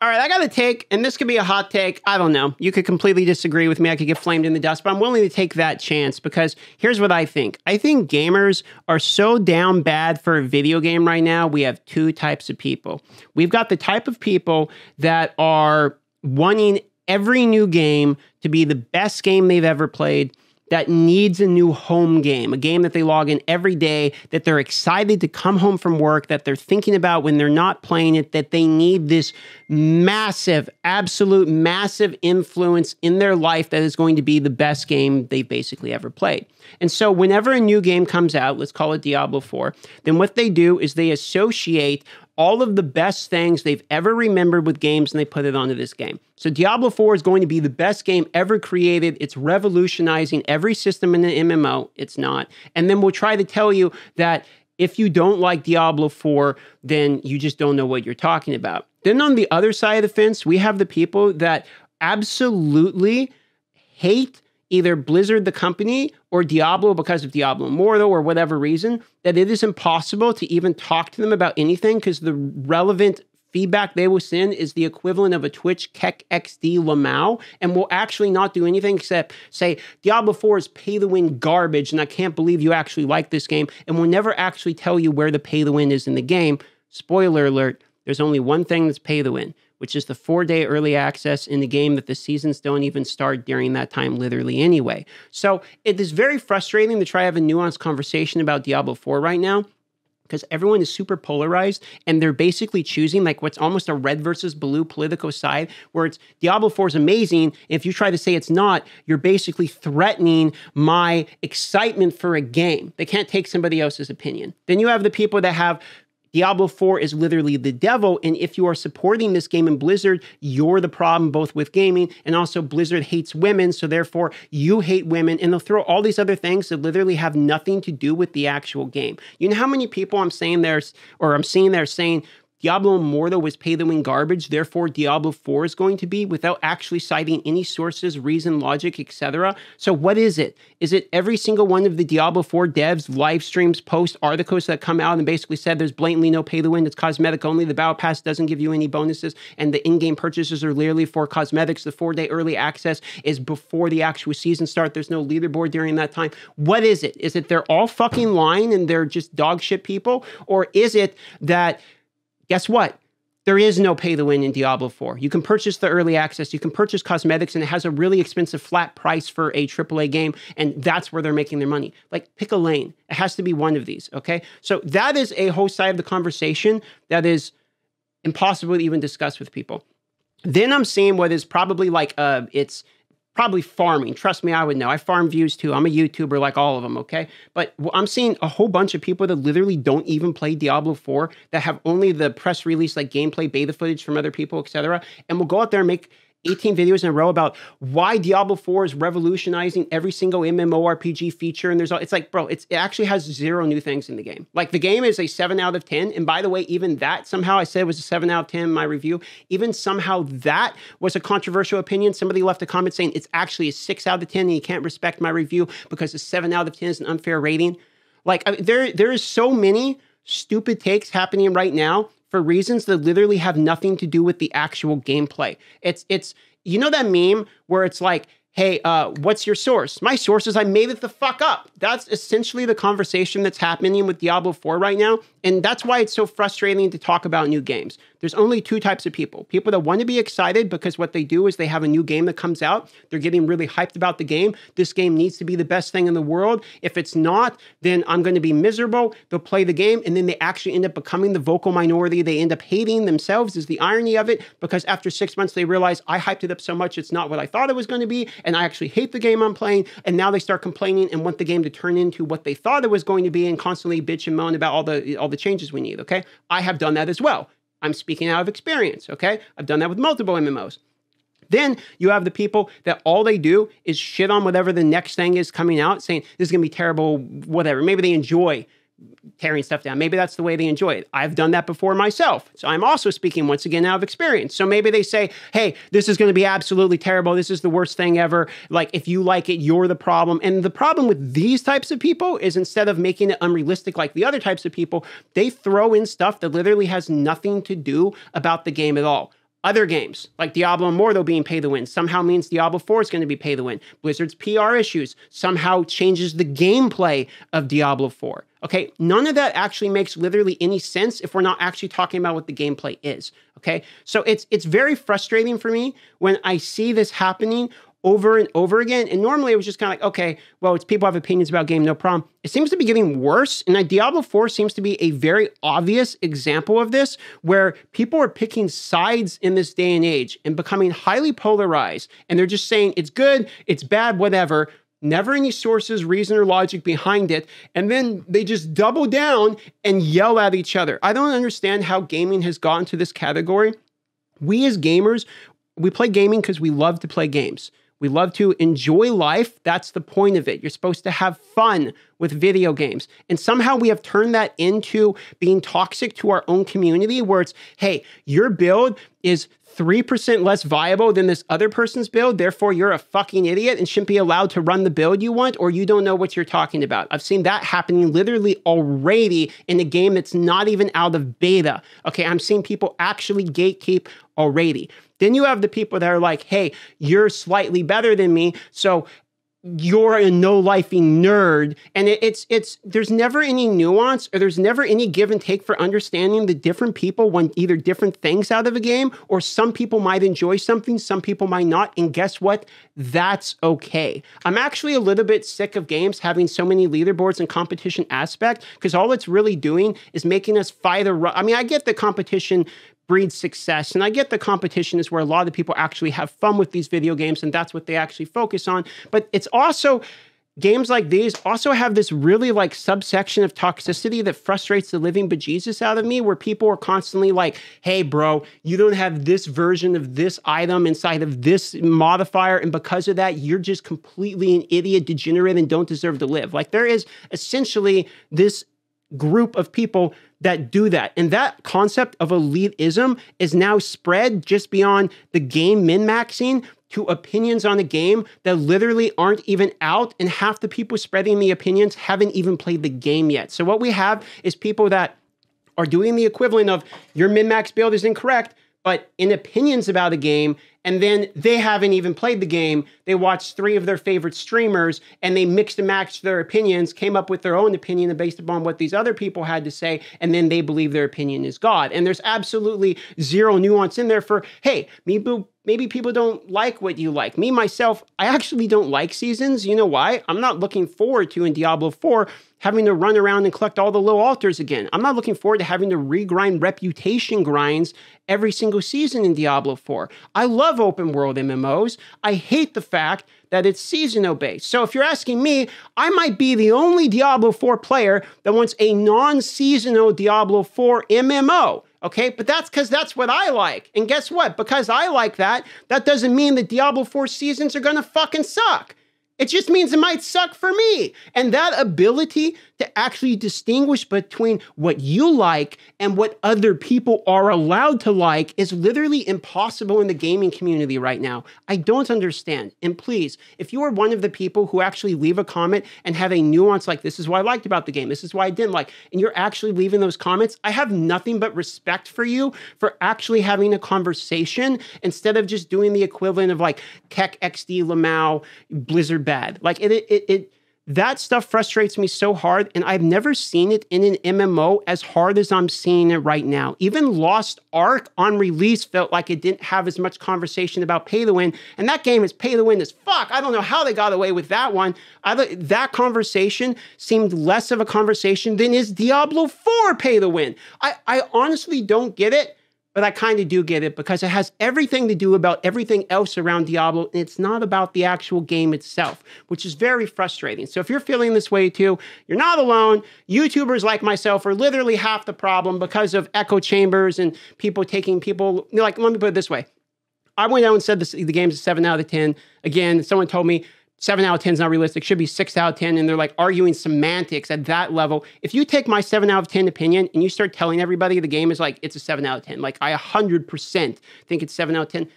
All right, I got a take, and this could be a hot take. I don't know. You could completely disagree with me. I could get flamed in the dust, but I'm willing to take that chance because here's what I think. I think gamers are so down bad for a video game right now. We have two types of people. We've got the type of people that are wanting every new game to be the best game they've ever played, that needs a new home game, a game that they log in every day, that they're excited to come home from work, that they're thinking about when they're not playing it, that they need this massive, absolute massive influence in their life that is going to be the best game they've basically ever played. And so whenever a new game comes out, let's call it Diablo 4, then what they do is they associate all of the best things they've ever remembered with games and they put it onto this game. So Diablo 4 is going to be the best game ever created. It's revolutionizing every system in the MMO. It's not. And then we'll try to tell you that if you don't like Diablo 4, then you just don't know what you're talking about. Then on the other side of the fence, we have the people that absolutely hate either Blizzard, the company, or Diablo because of Diablo Immortal or whatever reason, that it is impossible to even talk to them about anything because the relevant feedback they will send is the equivalent of a Twitch Keck XD Lamau and will actually not do anything except say, Diablo 4 is pay-to-win garbage and I can't believe you actually like this game, and will never actually tell you where the pay-to-win is in the game. Spoiler alert, there's only one thing that's pay-to-win, which is the 4-day early access in the game that the seasons don't even start during that time, literally anyway. So it is very frustrating to try to have a nuanced conversation about Diablo 4 right now, because everyone is super polarized and they're basically choosing like what's almost a red versus blue political side, where it's Diablo 4 is amazing. If you try to say it's not, you're basically threatening my excitement for a game. They can't take somebody else's opinion. Then you have the people that have Diablo 4 is literally the devil, and if you are supporting this game in Blizzard, you're the problem both with gaming, and also Blizzard hates women, so therefore you hate women, and they'll throw all these other things that literally have nothing to do with the actual game. You know how many people I'm seeing there saying, Diablo Immortal was pay-to-win garbage, therefore Diablo 4 is going to be, without actually citing any sources, reason, logic, etc. So what is it? Is it every single one of the Diablo 4 devs, live streams, posts, articles that come out and basically said there's blatantly no pay-to-win, it's cosmetic only, the Battle Pass doesn't give you any bonuses, and the in-game purchases are literally for cosmetics, the 4-day early access is before the actual season start, there's no leaderboard during that time. What is it? Is it they're all fucking lying and they're just dog shit people? Or is it that guess what? There is no pay-to-win in Diablo 4. You can purchase the early access, you can purchase cosmetics, and it has a really expensive flat price for a AAA game, and that's where they're making their money. Like, pick a lane. It has to be one of these, okay? So that is a whole side of the conversation that is impossible to even discuss with people. Then I'm seeing what is probably like, it's probably farming. Trust me, I would know. I farm views too. I'm a YouTuber like all of them, okay? But I'm seeing a whole bunch of people that literally don't even play Diablo 4, that have only the press release, like gameplay, beta footage from other people, etc., and will go out there and make 18 videos in a row about why Diablo 4 is revolutionizing every single MMORPG feature. And it's like, bro, it actually has 0 new things in the game. Like, the game is a 7 out of 10. And by the way, even that somehow I said was a 7 out of 10 in my review. Even somehow that was a controversial opinion. Somebody left a comment saying it's actually a 6 out of 10 and you can't respect my review because a 7 out of 10 is an unfair rating. Like, there is so many stupid takes happening right now for reasons that literally have nothing to do with the actual gameplay. It's you know that meme where it's like, hey, what's your source? My source is I made it the fuck up. That's essentially the conversation that's happening with Diablo 4 right now. And that's why it's so frustrating to talk about new games. There's only two types of people. People that want to be excited because what they do is they have a new game that comes out. They're getting really hyped about the game. This game needs to be the best thing in the world. If it's not, then I'm going to be miserable. They'll play the game, and then they actually end up becoming the vocal minority. They end up hating themselves, is the irony of it, because after 6 months, they realize I hyped it up so much, it's not what I thought it was going to be, and I actually hate the game I'm playing, and now they start complaining and want the game to turn into what they thought it was going to be and constantly bitch and moan about all the changes we need, okay? I have done that as well. I'm speaking out of experience, okay? I've done that with multiple MMOs. Then you have the people that all they do is shit on whatever the next thing is coming out, saying this is going to be terrible, whatever. Maybe they enjoy tearing stuff down. Maybe that's the way they enjoy it. I've done that before myself. So I'm also speaking once again out of experience. So maybe they say, hey, this is going to be absolutely terrible. This is the worst thing ever. Like, if you like it, you're the problem. And the problem with these types of people is instead of making it unrealistic like the other types of people, they throw in stuff that literally has nothing to do about the game at all. Other games, like Diablo Immortal being pay to win, somehow means Diablo 4 is going to be pay to win. Blizzard's PR issues somehow changes the gameplay of Diablo 4. Okay, none of that actually makes literally any sense if we're not actually talking about what the gameplay is. Okay, so it's very frustrating for me when I see this happening over and over again. And normally it was just kind of like, okay, well, it's people have opinions about game, no problem. It seems to be getting worse. And Diablo 4 seems to be a very obvious example of this, where people are picking sides in this day and age and becoming highly polarized. And they're just saying it's good, it's bad, whatever. Never any sources, reason, or logic behind it. And then they just double down and yell at each other. I don't understand how gaming has gotten to this category. We as gamers, we play gaming because we love to play games. We love to enjoy life. That's the point of it. You're supposed to have fun with video games. And somehow we have turned that into being toxic to our own community, where it's, hey, your build is 3% less viable than this other person's build, therefore you're a fucking idiot and shouldn't be allowed to run the build you want, or you don't know what you're talking about. I've seen that happening literally already in a game that's not even out of beta. Okay, I'm seeing people actually gatekeep already. Then you have the people that are like, hey, you're slightly better than me, so you're a no-lifing nerd. And there's never any nuance, or there's never any give and take for understanding the different people want either different things out of a game, or some people might enjoy something, some people might not. And guess what? That's okay. I'm actually a little bit sick of games having so many leaderboards and competition aspect, because all it's really doing is making us fight I mean, I get the competition breeds success. And I get the competition is where a lot of people actually have fun with these video games, and that's what they actually focus on. But it's also, games like these also have this really like subsection of toxicity that frustrates the living bejesus out of me, where people are constantly like, hey bro, you don't have this version of this item inside of this modifier, and because of that, you're just completely an idiot, degenerate, and don't deserve to live. Like, there is essentially this group of people that do that. And that concept of elitism is now spread just beyond the game min-maxing to opinions on a game that literally aren't even out, and half the people spreading the opinions haven't even played the game yet. So what we have is people that are doing the equivalent of your min-max build is incorrect, but in opinions about a game, and then they haven't even played the game. They watched 3 of their favorite streamers, and they mixed and matched their opinions, came up with their own opinion based upon what these other people had to say, and then they believe their opinion is God. And there's absolutely zero nuance in there for, hey, maybe people don't like what you like. Me, myself, I actually don't like seasons. You know why? I'm not looking forward to, in Diablo 4, having to run around and collect all the low altars again. I'm not looking forward to having to regrind reputation grinds every single season in Diablo 4. I love open world MMOs. I hate the fact that it's seasonal based. So if you're asking me, I might be the only Diablo 4 player that wants a non-seasonal Diablo 4 MMO. Okay, but that's because that's what I like. And guess what? Because I like that, that doesn't mean that Diablo 4 seasons are gonna fucking suck. It just means it might suck for me. And that ability to actually distinguish between what you like and what other people are allowed to like is literally impossible in the gaming community right now. I don't understand. And please, if you are one of the people who actually leave a comment and have a nuance like, this is what I liked about the game, this is why I didn't like, and you're actually leaving those comments, I have nothing but respect for you for actually having a conversation instead of just doing the equivalent of like Keck XD Lamau Blizzard bad. Like that stuff frustrates me so hard, and I've never seen it in an MMO as hard as I'm seeing it right now. Even Lost Ark on release felt like it didn't have as much conversation about pay to win, and that game is pay to win as fuck. I don't know how they got away with that one. That conversation seemed less of a conversation than is Diablo 4 pay to win. I honestly don't get it. But I kind of do get it, because it has everything to do about everything else around Diablo, and it's not about the actual game itself, which is very frustrating. So if you're feeling this way too, you're not alone. YouTubers like myself are literally half the problem because of echo chambers and people taking people, like, let me put it this way. I went out and said the game's a 7 out of 10. Again, someone told me 7 out of 10 is not realistic, should be 6 out of 10, and they're like arguing semantics at that level. If you take my 7 out of 10 opinion and you start telling everybody the game is like, it's a 7 out of 10, like I 100% think it's 7 out of 10,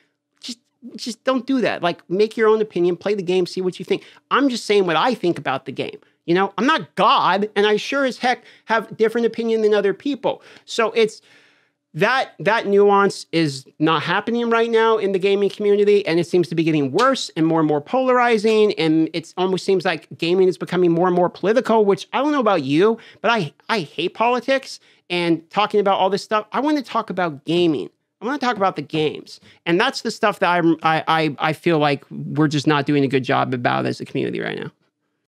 just don't do that. Like, make your own opinion, play the game, see what you think. I'm just saying what I think about the game. You know, I'm not God, and I sure as heck have different opinion than other people. So that nuance is not happening right now in the gaming community, and it seems to be getting worse and more polarizing, and it almost seems like gaming is becoming more and more political, which I don't know about you, but I hate politics and talking about all this stuff. I want to talk about gaming. I want to talk about the games, and that's the stuff that I feel like we're just not doing a good job about as a community right now.